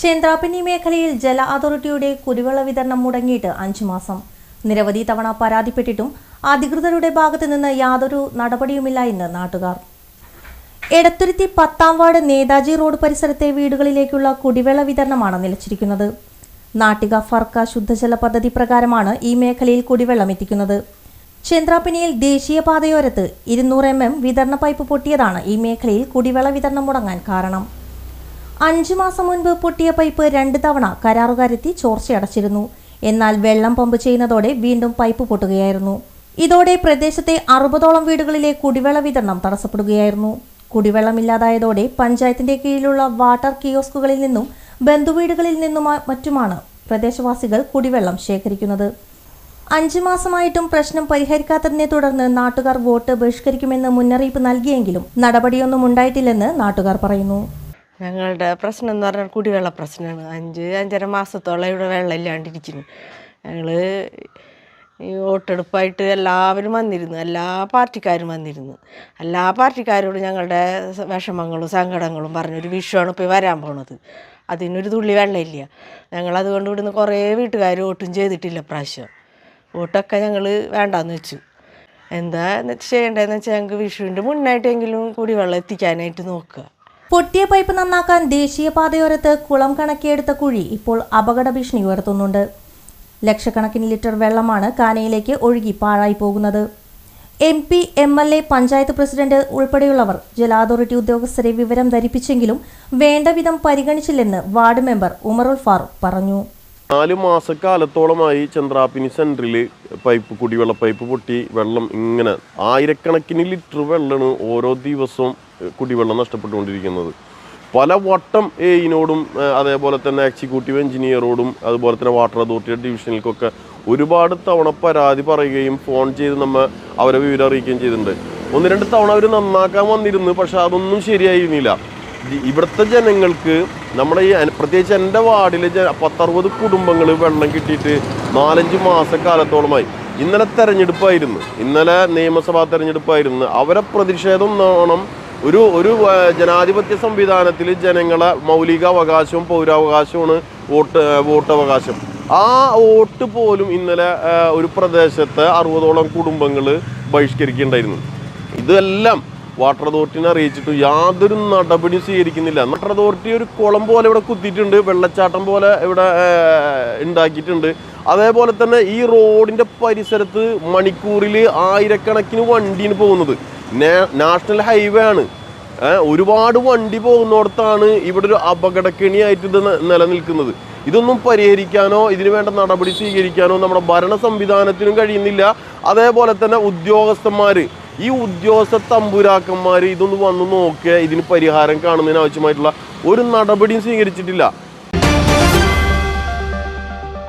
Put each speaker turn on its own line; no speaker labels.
ചേന്ത്രാപ്പിന്നി മേഖലയിൽ ജല അതോറിറ്റിയുടെ കുടിവെള്ള വിതരണം മുടങ്ങിയിട്ട് 5 മാസം. നിരവധി തവണ പരാതിപ്പെട്ടിട്ടും അധികൃതരുടെ ഭാഗത്തു നിന്ന് യാതൊരു നടപടിയുമില്ല എന്ന് നാട്ടുകാർ. എടത്തുരുത്തി 10-ാം വാർഡ് നേതാജി റോഡ് പരിസരത്തെ വീടുകളിലേക്കുള്ള കുടിവെള്ള വിതരണമാണ് നിലച്ചിരിക്കുന്നത്. നാട്ടിക ഫർക്ക ശുദ്ധജല പദ്ധതി പ്രകാരമാണ് ഈ മേഖലയിൽ കുടിവെള്ളം എത്തിക്കുന്നത്. ചേന്ത്രാപ്പിനിയിൽ ദേശീയപാതയോരത്ത് 200 mm വിതരണ പൈപ്പ് പൊട്ടിയതാണ് ഈ മേഖലയിൽ കുടിവെള്ള വിതരണം മുടങ്ങാൻ കാരണം. 5 മാസം മുൻപ് പൊട്ടിയ പൈപ്പ് 2 തവണ കരാറുകാരെത്തി ചോർച്ചയടച്ചിരുന്നു. എന്നാൽ വെള്ളം പമ്പ് ചെയ്യുന്നതോടെ വീണ്ടും പൈപ്പ് പൊട്ടുകയായിരുന്നു. ഇതോടെ പ്രദേശത്തെ 60ഓളം വീടുകളിലെ കുടിവെള്ള വിതരണം തടസ്സപ്പെടുകയായിരുന്നു. കുടിവെള്ളമില്ലാതായതോടെ പഞ്ചായത്തിന്റെ കീഴിലുള്ള വാട്ടർ കിയോസ്കുകളിൽ നിന്നും ബന്ധുവീടുകളിൽ നിന്നും മറ്റുമാണ് പ്രദേശവാസികൾ കുടിവെള്ളം ശേഖരിക്കുന്നത്. 5 മാസമായിട്ടും പ്രശ്നം പരിഹരിക്കാത്തതിനെ തുടർന്ന് നാട്ടുകാർ വോട്ട് ബഹിഷ്കരിക്കുമെന്ന് മുന്നറിയിപ്പ് നൽകിയെങ്കിലും നടപടിയൊന്നും ഉണ്ടായിട്ടില്ലെന്ന് നാട്ടുകാർ പറയുന്നു.
ഞങ്ങളുടെ പ്രശ്നം എന്ന് പറഞ്ഞാൽ കുടിവെള്ള പ്രശ്നമാണ്. 5-5.5 മാസത്തോളം ഇവിടെ വെള്ളം ഇല്ലാണ്ടിരിക്കുന്നു. ഞങ്ങൾ ഈ വോട്ടെടുപ്പായിട്ട് എല്ലാവരും വന്നിരുന്നു, എല്ലാ പാർട്ടിക്കാരും വന്നിരുന്നു. എല്ലാ പാർട്ടിക്കാരോടും ഞങ്ങളുടെ വിഷമങ്ങളും സങ്കടങ്ങളും പറഞ്ഞൊരു വിഷയമാണ് ഇപ്പോൾ വരാൻ പോണത്. അതിനൊരു തുള്ളി വെള്ളമില്ല. ഞങ്ങളതുകൊണ്ട് ഇവിടുന്ന് കുറേ വീട്ടുകാർ വോട്ടും ചെയ്തിട്ടില്ല. പ്രാവശ്യം വോട്ടൊക്കെ ഞങ്ങൾ വേണ്ടാന്ന് വെച്ചു. എന്താ ചെയ്യേണ്ടതെന്ന് വെച്ചാൽ ഞങ്ങൾക്ക് വിഷുവിൻ്റെ മുന്നായിട്ടെങ്കിലും കുടിവെള്ളം എത്തിക്കാനായിട്ട് നോക്കുക.
പൊട്ടിയ പൈപ്പ് നന്നാക്കാൻ ദേശീയപാതയോരത്ത് കുളം കണക്കിയെടുത്ത കുഴി ഇപ്പോൾ അപകട ഭീഷണി ഉയർത്തുന്നുണ്ട്. ലക്ഷക്കണക്കിന് ലിറ്റർ വെള്ളമാണ് കാനയിലേക്ക് ഒഴുകി പാഴായി പോകുന്നത്. MP, MLA, പഞ്ചായത്ത് പ്രസിഡന്റ് ഉൾപ്പെടെയുള്ളവർ ജല അതോറിറ്റി ഉദ്യോഗസ്ഥരെ വിവരം ധരിപ്പിച്ചെങ്കിലും വേണ്ട വിധം പരിഗണിച്ചില്ലെന്ന് വാർഡ് മെമ്പർ ഉമറുൽ ഫാറൂഖ് പറഞ്ഞു.
4 മാസക്കാലത്തോളമായി ചന്ദ്രാപ്പിനി സെൻറ്ററിൽ കുടിവെള്ള പൈപ്പ് പൊട്ടി വെള്ളം ഇങ്ങനെ ആയിരക്കണക്കിന് ലിറ്റർ വെള്ളമാണ് ഓരോ ദിവസവും കുടിവെള്ളം നഷ്ടപ്പെട്ടുകൊണ്ടിരിക്കുന്നത്. പല വട്ടം എയിനോടും അതേപോലെ തന്നെ എക്സിക്യൂട്ടീവ് എഞ്ചിനീയറോടും അതുപോലെ തന്നെ വാട്ടർ അതോറിറ്റിയുടെ ഡിവിഷനിലേക്കൊക്കെ ഒരുപാട് തവണ പരാതി പറയുകയും ഫോൺ ചെയ്ത് അവരെ വിവരം അറിയിക്കുകയും ചെയ്തിട്ടുണ്ട്. 1-2 തവണ അവർ നന്നാക്കാൻ വന്നിരുന്നു, പക്ഷെ അതൊന്നും ശരിയായിരുന്നില്ല. ഇവിടുത്തെ ജനങ്ങൾക്ക് നമ്മുടെ ഈ പ്രത്യേകിച്ച് എൻ്റെ വാർഡിലെ 10-60 കുടുംബങ്ങൾ വെള്ളം കിട്ടിയിട്ട് 4-5 മാസക്കാലത്തോളമായി. ഇന്നലെ തെരഞ്ഞെടുപ്പായിരുന്നു, ഇന്നലെ നിയമസഭാ തെരഞ്ഞെടുപ്പായിരുന്നു. അവരെ പ്രതിഷേധം നോണം ഒരു ജനാധിപത്യ സംവിധാനത്തിൽ ജനങ്ങളെ മൗലിക അവകാശവും പൗരാവകാശവുമാണ് വോട്ടവകാശം. ആ വോട്ട് പോലും ഇന്നലെ ഒരു പ്രദേശത്തെ 60ഓളം കുടുംബങ്ങൾ ബഹിഷ്കരിക്കുകയുണ്ടായിരുന്നു. ഇതെല്ലാം വാട്ടർ അതോറിറ്റിനെ അറിയിച്ചിട്ട് യാതൊരു നടപടിയും സ്വീകരിക്കുന്നില്ല. വാട്ടർ അതോറിറ്റി ഒരു കുളം പോലെ ഇവിടെ കുത്തിയിട്ടുണ്ട്, വെള്ളച്ചാട്ടം പോലെ ഇവിടെ ഉണ്ടാക്കിയിട്ടുണ്ട്. അതേപോലെ തന്നെ ഈ റോഡിൻ്റെ പരിസരത്ത് മണിക്കൂറിൽ ആയിരക്കണക്കിന് വണ്ടിയാണ് പോകുന്നത്. നാഷണൽ ഹൈവേ ആണ്. ഒരുപാട് വണ്ടി പോകുന്നിടത്താണ് ഇവിടെ ഒരു അപകടക്കെണിയായിട്ട് ഇത് നിലനിൽക്കുന്നത്. ഇതൊന്നും പരിഹരിക്കാനോ ഇതിന് വേണ്ട നടപടി സ്വീകരിക്കാനോ നമ്മുടെ ഭരണ സംവിധാനത്തിനും കഴിയുന്നില്ല. അതേപോലെ തന്നെ ഈ ഉദ്യോഗസ്ഥ തമ്പുരാക്കന്മാർ ഇതൊന്ന് വന്ന് നോക്കിയാൽ ഇതിന് പരിഹാരം കാണുന്നതിന് ആവശ്യമായിട്ടുള്ള ഒരു നടപടിയും സ്വീകരിച്ചിട്ടില്ല.